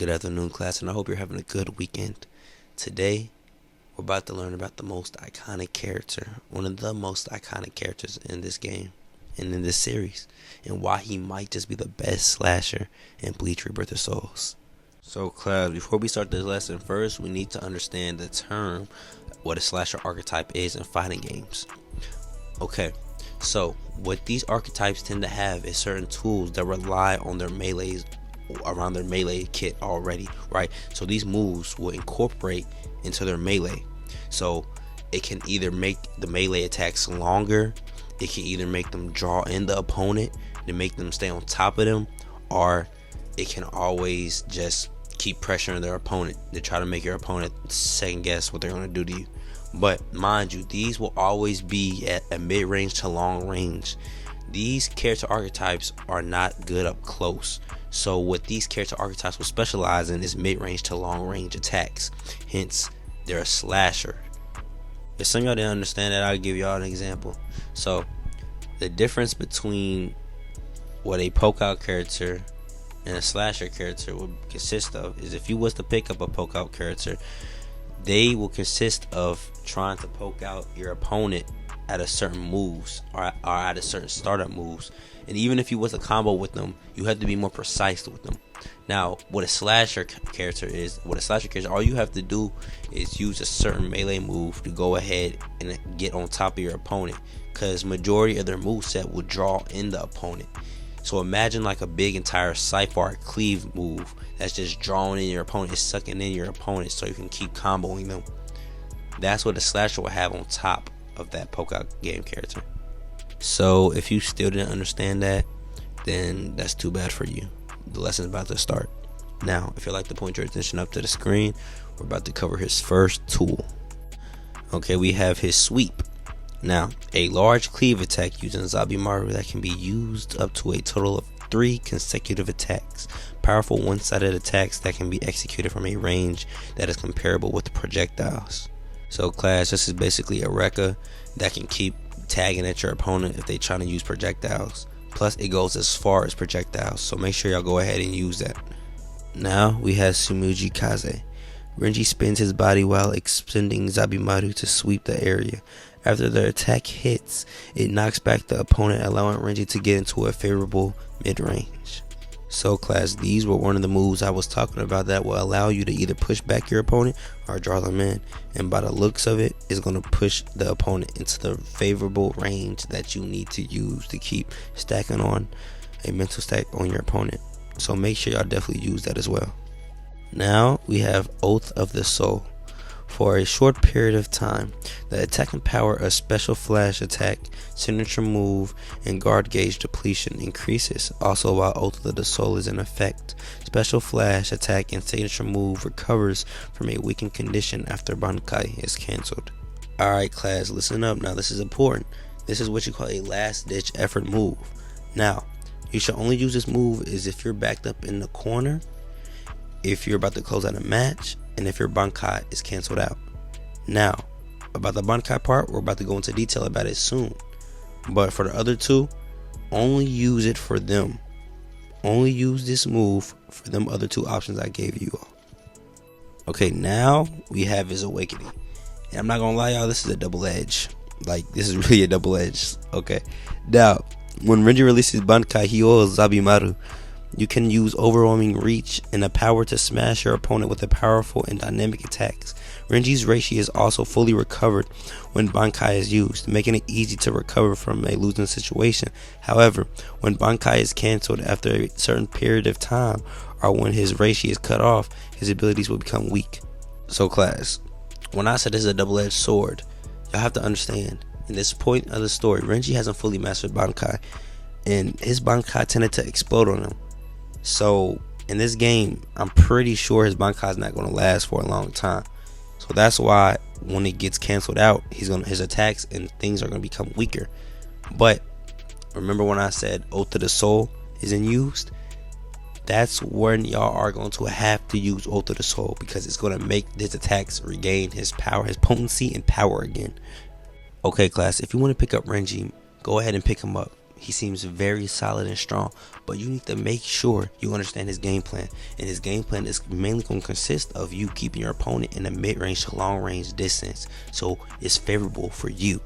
Good afternoon, class, and I hope you're having a good weekend. Today, we're about to learn about the most iconic character, one of the most iconic characters in this game and in this series, and why he might just be the best slasher in Bleach Rebirth of Souls. So, class, before we start this lesson, first we need to understand the term, what a slasher archetype is in fighting games. Okay, so what these archetypes tend to have is certain tools that rely on their melees around their melee kit already, right? So these moves will incorporate into their melee. So it can either make the melee attacks longer, it can either make them draw in the opponent to make them stay on top of them, or it can always just keep pressuring their opponent to try to make your opponent second guess what they're going to do to you. But mind you, these will always be at a mid-range to long range. These character archetypes are not good up close. So what these character archetypes will specialize in is mid-range to long-range attacks. Hence, they're a slasher. If some of y'all didn't understand that, I'll give y'all an example. So, the difference between what a poke-out character and a slasher character would consist of is if you was to pick up a poke-out character, they will consist of trying to poke out your opponent at a certain moves or at a certain startup moves, and even if you was a combo with them, you have to be more precise with them. Now, what a slasher character is, all you have to do is use a certain melee move to go ahead and get on top of your opponent, because majority of their moveset will draw in the opponent. So imagine like a big entire Cypher cleave move that's just drawing in your opponent, it's sucking in your opponent so you can keep comboing them. That's what a slasher will have on top of that poke out game character. So if you still didn't understand that, then that's too bad for you. The lesson's about to start. Now, if you'd like to point your attention up to the screen, we're about to cover his first tool. Okay, we have his sweep. Now, a large cleave attack using zabimaru that can be used up to a total of 3 consecutive attacks. Powerful one-sided attacks that can be executed from a range that is comparable with projectiles. So class, this is basically a Rekka that can keep tagging at your opponent if they trying to use projectiles. Plus it goes as far as projectiles, so make sure y'all go ahead and use that. Now we have Sumuji Kaze. Renji spins his body while extending zabimaru to sweep the area. After the attack hits, it knocks back the opponent, allowing Renji to get into a favorable mid-range. So class, these were one of the moves I was talking about that will allow you to either push back your opponent or draw them in, and by the looks of it, is going to push the opponent into the favorable range that you need to use to keep stacking on a mental stack on your opponent. So make sure y'all definitely use that as well. Now we have Oath of the Soul. For a short period of time, the attack can power a special flash attack, signature move, and guard gauge depletion increases. Also, while Oath of the Soul is in effect, special flash attack and signature move recovers from a weakened condition after Bankai is cancelled. Alright class, listen up now, this is important. This is what you call a last ditch effort move. Now, you should only use this move is if you're backed up in the corner, if you're about to close out a match, and if your Bankai is cancelled out. Now, about the Bankai part, we're about to go into detail about it soon. But for the other two, only use it for them. Only use this move for them other 2 options I gave you all. Okay, now we have his awakening. And I'm not gonna lie, y'all, this is a double edge. Like, this is really a double edge. Okay. Now, when Renji releases Bankai Hyo Zabimaru, you can use overwhelming reach and the power to smash your opponent with a powerful and dynamic attacks. Renji's Reishi is also fully recovered when Bankai is used, making it easy to recover from a losing situation. However, when Bankai is cancelled after a certain period of time, or when his Reishi is cut off, his abilities will become weak. So class, when I said this is a double-edged sword, y'all have to understand, in this point of the story, Renji hasn't fully mastered Bankai, and his Bankai tended to explode on him. So in this game, I'm pretty sure his Bankai is not going to last for a long time. So that's why when it gets canceled out, his attacks and things are going to become weaker. But remember when I said Oath of the Soul isn't used? That's when y'all are going to have to use Oath of the Soul, because it's going to make his attacks regain his power, his potency and power again. Okay class, if you want to pick up Renji, go ahead and pick him up. He seems very solid and strong, but you need to make sure you understand his game plan. And his game plan is mainly going to consist of you keeping your opponent in a mid-range to long-range distance, so it's favorable for you.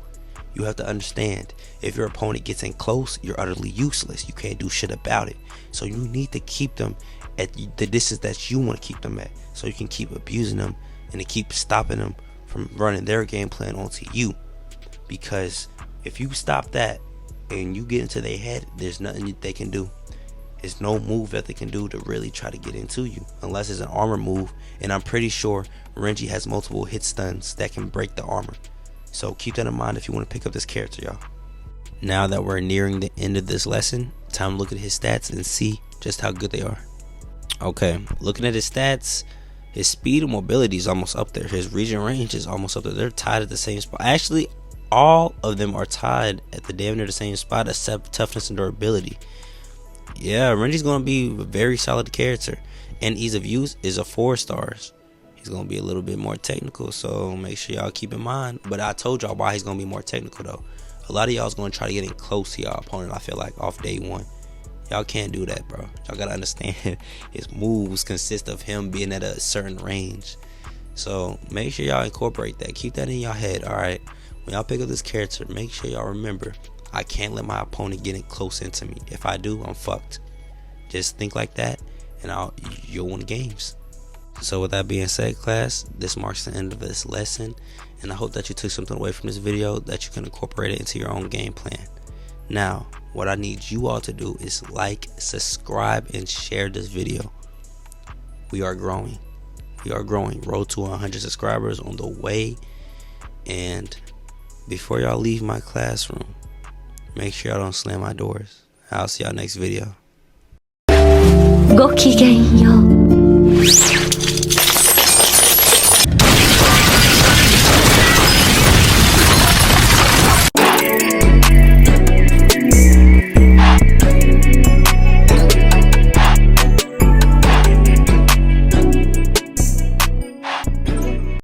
You have to understand, if your opponent gets in close, you're utterly useless. You can't do shit about it. So you need to keep them at the distance that you want to keep them at, so you can keep abusing them and to keep stopping them from running their game plan onto you. Because if you stop that and you get into their head, there's nothing they can do. There's no move that they can do to really try to get into you, unless it's an armor move, and I'm pretty sure Renji has multiple hit stuns that can break the armor. So keep that in mind if you want to pick up this character, y'all. Now that we're nearing the end of this lesson, time to look at his stats and see just how good they are. Okay, looking at his stats, his speed and mobility is almost up there. His region range is almost up there. They're tied at the same spot. Actually, all of them are tied at the damn near the same spot, except toughness and durability. Yeah, Renji's going to be a very solid character. And ease of use is a 4 stars. He's going to be a little bit more technical, so make sure y'all keep in mind. But I told y'all why he's going to be more technical, though. A lot of y'all is going to try to get in close to y'all opponent, I feel like, off day one. Y'all can't do that, bro. Y'all got to understand his moves consist of him being at a certain range. So make sure y'all incorporate that. Keep that in your head, all right? When y'all pick up this character, make sure y'all remember, I can't let my opponent get in close into me. If I do, I'm fucked. Just think like that, and you'll win games. So with that being said, class, this marks the end of this lesson, and I hope that you took something away from this video that you can incorporate it into your own game plan. Now, what I need you all to do is like, subscribe, and share this video. We are growing. We are growing. Road to 100 subscribers on the way. And before y'all leave my classroom, make sure y'all don't slam my doors. I'll see y'all next video. ごきげんよう。